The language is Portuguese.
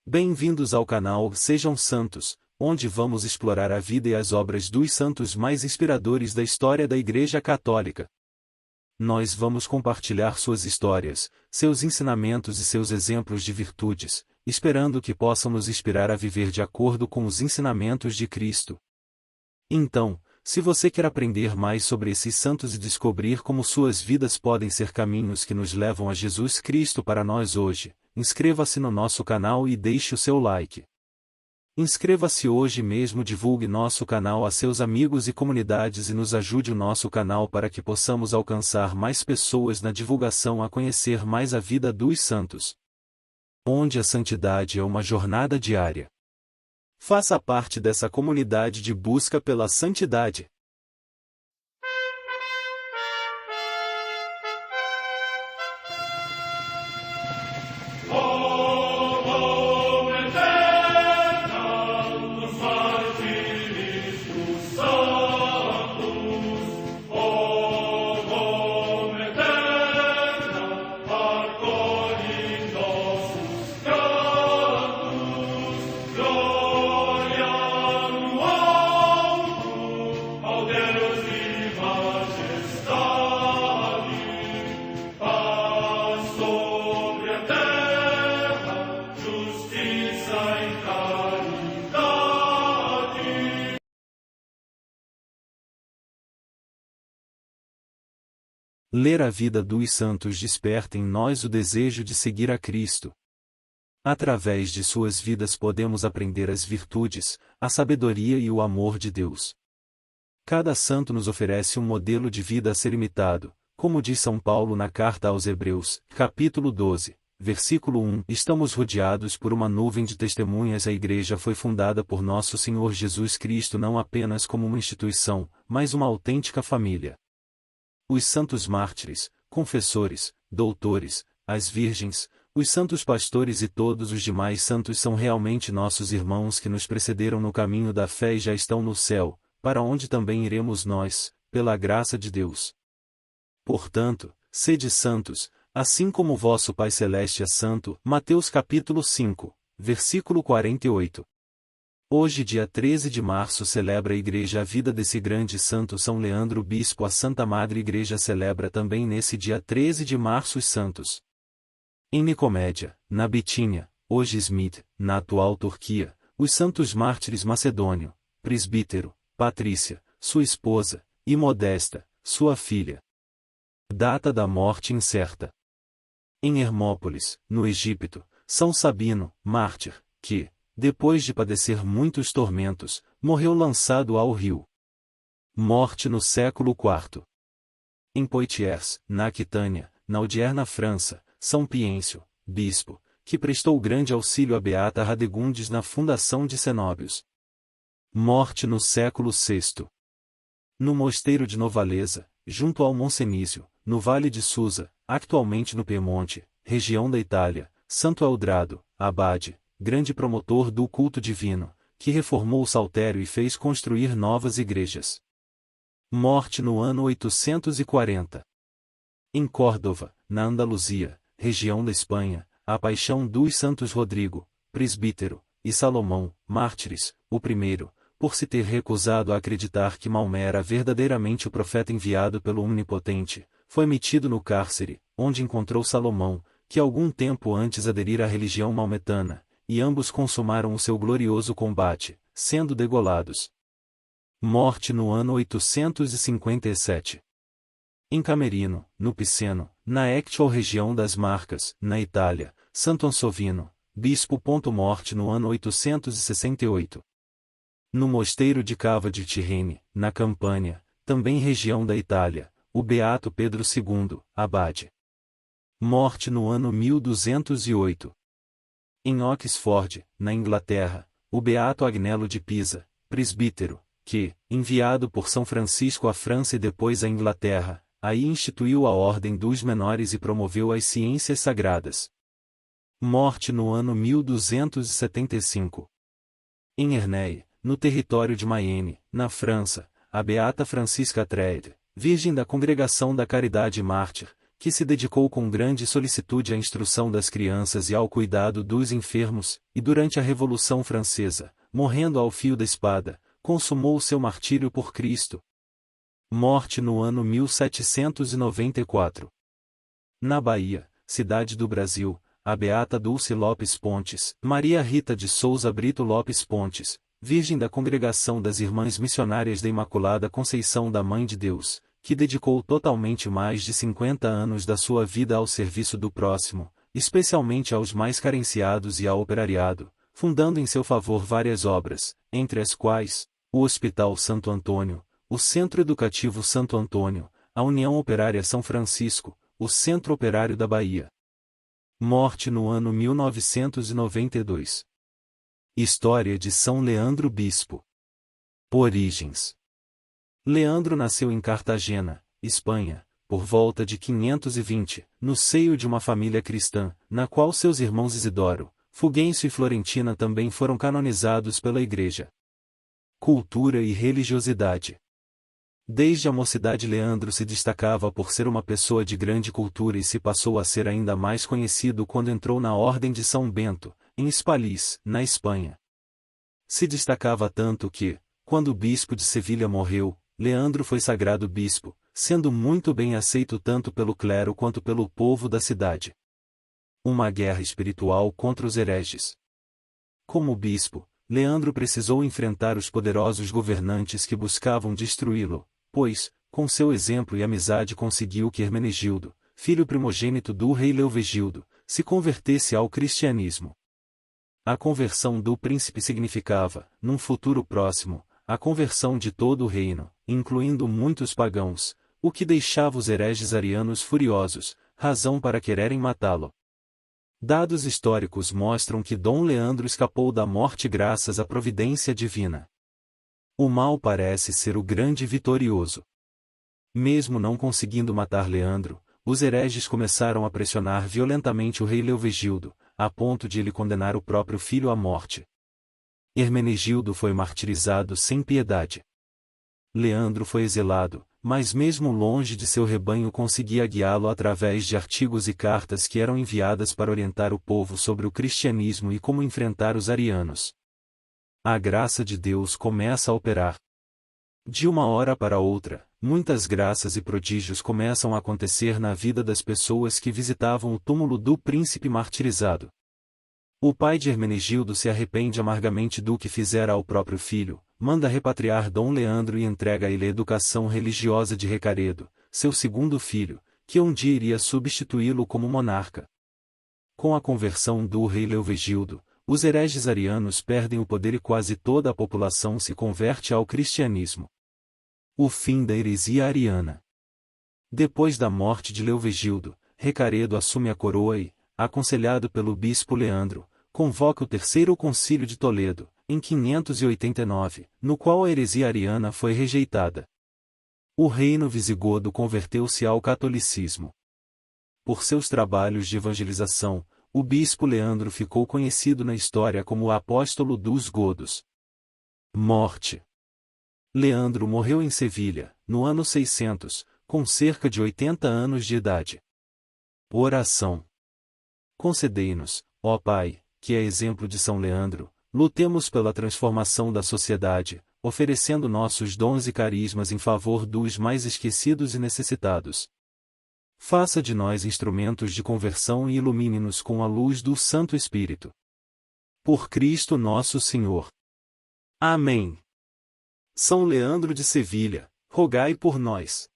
Bem-vindos ao canal Sejam Santos, onde vamos explorar a vida e as obras dos santos mais inspiradores da história da Igreja Católica. Nós vamos compartilhar suas histórias, seus ensinamentos e seus exemplos de virtudes, esperando que possam nos inspirar a viver de acordo com os ensinamentos de Cristo. Então, se você quer aprender mais sobre esses santos e descobrir como suas vidas podem ser caminhos que nos levam a Jesus Cristo para nós hoje, inscreva-se no nosso canal e deixe o seu like. Inscreva-se hoje mesmo, divulgue nosso canal a seus amigos e comunidades e nos ajude o nosso canal para que possamos alcançar mais pessoas na divulgação a conhecer mais a vida dos santos. Onde a santidade é uma jornada diária. Faça parte dessa comunidade de busca pela santidade. Ler a vida dos santos desperta em nós o desejo de seguir a Cristo. Através de suas vidas podemos aprender as virtudes, a sabedoria e o amor de Deus. Cada santo nos oferece um modelo de vida a ser imitado, como diz São Paulo na carta aos Hebreus, capítulo 12, versículo 1. Estamos rodeados por uma nuvem de testemunhas. A Igreja foi fundada por nosso Senhor Jesus Cristo não apenas como uma instituição, mas uma autêntica família. Os santos mártires, confessores, doutores, as virgens, os santos pastores e todos os demais santos são realmente nossos irmãos que nos precederam no caminho da fé e já estão no céu, para onde também iremos nós, pela graça de Deus. Portanto, sede santos, assim como vosso Pai Celeste é santo. Mateus capítulo 5, versículo 48. Hoje, dia 13 de março, celebra a Igreja a vida desse grande santo São Leandro Bispo. A Santa Madre Igreja celebra também nesse dia 13 de março os santos. Em Nicomédia, na Bitínia, hoje Izmit, na atual Turquia, os santos mártires Macedônio, Presbítero, Patrícia, sua esposa, e Modesta, sua filha. Data da morte incerta. Em Hermópolis, no Egito, São Sabino, mártir, que, depois de padecer muitos tormentos, morreu lançado ao rio. Morte no século IV. Em Poitiers, na Aquitânia, na Odierna França, São Piêncio, bispo, que prestou grande auxílio a Beata Radegundes na fundação de Cenóbios. Morte no século VI. No mosteiro de Novalesa, junto ao Moncenísio, no Vale de Susa, atualmente no Piemonte, região da Itália, Santo Eldrado, abade, grande promotor do culto divino, que reformou o saltério e fez construir novas igrejas. Morte no ano 840. Em Córdoba, na Andaluzia, região da Espanha, a paixão dos santos Rodrigo, presbítero, e Salomão, mártires, o primeiro, por se ter recusado a acreditar que Maomé era verdadeiramente o profeta enviado pelo Onipotente, foi metido no cárcere, onde encontrou Salomão, que algum tempo antes aderira à religião maometana, e ambos consumaram o seu glorioso combate, sendo degolados. Morte no ano 857. Em Camerino, no Piceno, na actual região das Marcas, na Itália, Santo Ansovino, bispo. Morte no ano 868. No mosteiro de Cava de Tirrene, na Campânia, também região da Itália, o beato Pedro II, abade. Morte no ano 1208. Em Oxford, na Inglaterra, o beato Agnello de Pisa, presbítero, que, enviado por São Francisco à França e depois à Inglaterra, aí instituiu a Ordem dos Menores e promoveu as ciências sagradas. Morte no ano 1275. Em Ernée, no território de Mayenne, na França, a beata Francisca Treide, Virgem da Congregação da Caridade Mártir, que se dedicou com grande solicitude à instrução das crianças e ao cuidado dos enfermos, e durante a Revolução Francesa, morrendo ao fio da espada, consumou seu martírio por Cristo. Morte no ano 1794. Na Bahia, cidade do Brasil, a beata Dulce Lopes Pontes, Maria Rita de Souza Brito Lopes Pontes, virgem da Congregação das Irmãs Missionárias da Imaculada Conceição da Mãe de Deus, que dedicou totalmente mais de 50 anos da sua vida ao serviço do próximo, especialmente aos mais carenciados e ao operariado, fundando em seu favor várias obras, entre as quais, o Hospital Santo Antônio, o Centro Educativo Santo Antônio, a União Operária São Francisco, o Centro Operário da Bahia. Morte no ano 1992. História de São Leandro Bispo. Origens. Leandro nasceu em Cartagena, Espanha, por volta de 520, no seio de uma família cristã, na qual seus irmãos Isidoro, Fulgêncio e Florentina também foram canonizados pela Igreja. Cultura e religiosidade. Desde a mocidade Leandro se destacava por ser uma pessoa de grande cultura e se passou a ser ainda mais conhecido quando entrou na Ordem de São Bento, em Hispalis, na Espanha. Se destacava tanto que, quando o bispo de Sevilha morreu, Leandro foi sagrado bispo, sendo muito bem aceito tanto pelo clero quanto pelo povo da cidade. Uma guerra espiritual contra os hereges. Como bispo, Leandro precisou enfrentar os poderosos governantes que buscavam destruí-lo, pois, com seu exemplo e amizade conseguiu que Hermenegildo, filho primogênito do rei Leovigildo, se convertesse ao cristianismo. A conversão do príncipe significava, num futuro próximo, a conversão de todo o reino, incluindo muitos pagãos, o que deixava os hereges arianos furiosos, razão para quererem matá-lo. Dados históricos mostram que Dom Leandro escapou da morte graças à providência divina. O mal parece ser o grande vitorioso. Mesmo não conseguindo matar Leandro, os hereges começaram a pressionar violentamente o rei Leovigildo, a ponto de ele condenar o próprio filho à morte. Hermenegildo foi martirizado sem piedade. Leandro foi exilado, mas mesmo longe de seu rebanho conseguia guiá-lo através de artigos e cartas que eram enviadas para orientar o povo sobre o cristianismo e como enfrentar os arianos. A graça de Deus começa a operar. De uma hora para outra, muitas graças e prodígios começam a acontecer na vida das pessoas que visitavam o túmulo do príncipe martirizado. O pai de Hermenegildo se arrepende amargamente do que fizera ao próprio filho, manda repatriar Dom Leandro e entrega a ele a educação religiosa de Recaredo, seu segundo filho, que um dia iria substituí-lo como monarca. Com a conversão do rei Leovigildo, os hereges arianos perdem o poder e quase toda a população se converte ao cristianismo. O fim da heresia ariana. Depois da morte de Leovigildo, Recaredo assume a coroa e, aconselhado pelo bispo Leandro, convoca o Terceiro Concílio de Toledo, em 589, no qual a heresia ariana foi rejeitada. O reino visigodo converteu-se ao catolicismo. Por seus trabalhos de evangelização, o bispo Leandro ficou conhecido na história como o apóstolo dos godos. Morte. Leandro morreu em Sevilha, no ano 600, com cerca de 80 anos de idade. Oração. Concedei-nos, ó Pai, que é exemplo de São Leandro, lutemos pela transformação da sociedade, oferecendo nossos dons e carismas em favor dos mais esquecidos e necessitados. Faça de nós instrumentos de conversão e ilumine-nos com a luz do Santo Espírito. Por Cristo nosso Senhor. Amém. São Leandro de Sevilha, rogai por nós.